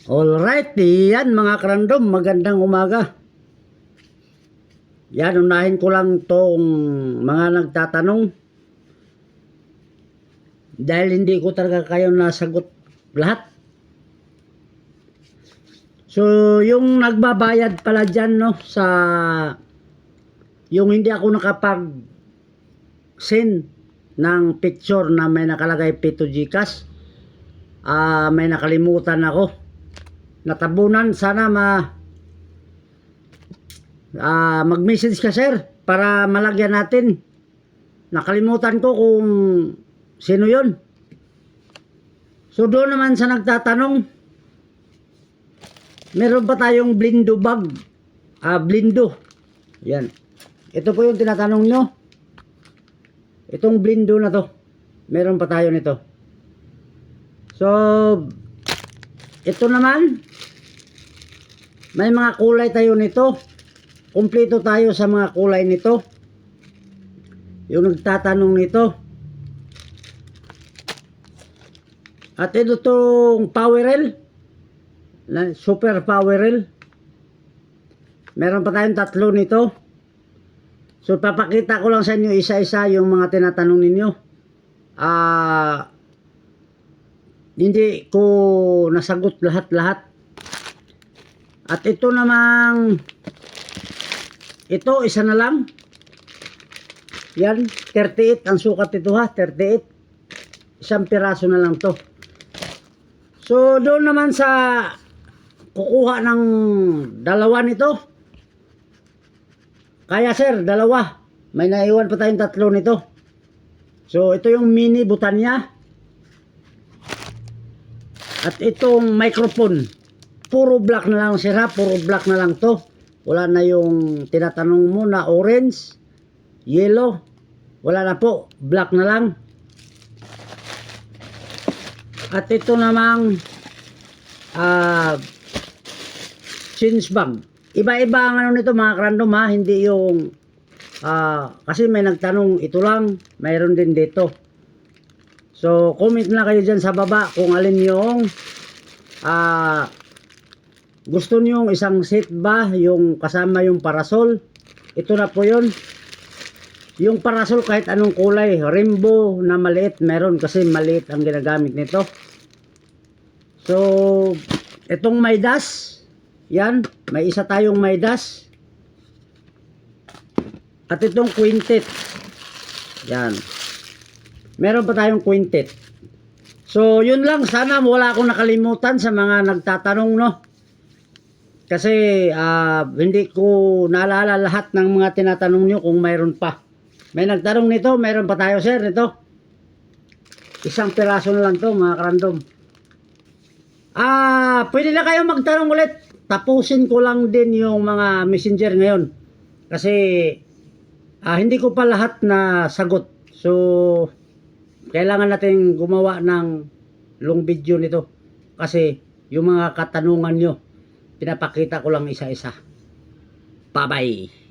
Alright, yan mga karandom, magandang umaga. Yan, unahin ko lang tong mga nagtatanong. Dahil hindi ko talaga kayo nasagot lahat. So, yung nagbabayad pala dyan, no, sa yung hindi ako nakapag-send ng picture na may nakalagay Pito Gcash. May nakalimutan ako. Natabunan, sana mag-message ka sir para malagyan natin. Nakalimutan ko kung sino yon. So doon naman sa nagtatanong, meron ba tayong blindo bag? Blindo. Yan. Ito po yung tinatanong nyo. Itong blindo na to, meron pa tayo nito. So ito naman, may mga kulay tayo nito. Kumpleto tayo sa mga kulay nito. Yung nagtatanong nito. At ito tong Powerel, Super Powerel. Meron pa tayong tatlo nito. So papakita ko lang sa inyo isa-isa yung mga tinatanong ninyo. Hindi ko nasagot lahat-lahat. At ito namang, ito isa na lang. Yan, 38 ang sukat ito ha, 38. Isang piraso na lang to. So doon naman sa kukuha ng dalawa nito. Kaya sir, dalawa. May naiwan pa tayong tatlo nito. So ito yung mini butan niya. At itong microphone, puro black na lang sir ha, puro black na lang to. Wala na yung tinatanong mo na orange, yellow, wala na po, black na lang. At ito namang change bag. Iba-iba ang ano nito mga karandom ha, hindi yung kasi may nagtanong ito lang, mayroon din dito. So, comment na kayo dyan sa baba kung alin yung gusto nyo, isang set ba, yung kasama yung parasol. Ito na po yun. Yung parasol kahit anong kulay, rainbow na maliit, meron kasi maliit ang ginagamit nito. So, itong Midas, yan, may isa tayong Midas. At itong quintet, yan. Meron pa tayong quintet. So, yun lang. Sana wala akong nakalimutan sa mga nagtatanong, no? Kasi, hindi ko naalala lahat ng mga tinatanong nyo kung mayroon pa. May nagtanong nito, mayroon pa tayo, sir, nito. Isang piraso na lang to, mga karandom. Pwede na kayo magtanong ulit. Tapusin ko lang din yung mga messenger ngayon. Kasi, hindi ko pa lahat na sagot. So, kailangan natin gumawa ng long video nito kasi yung mga katanungan nyo pinapakita ko lang isa-isa. Bye bye.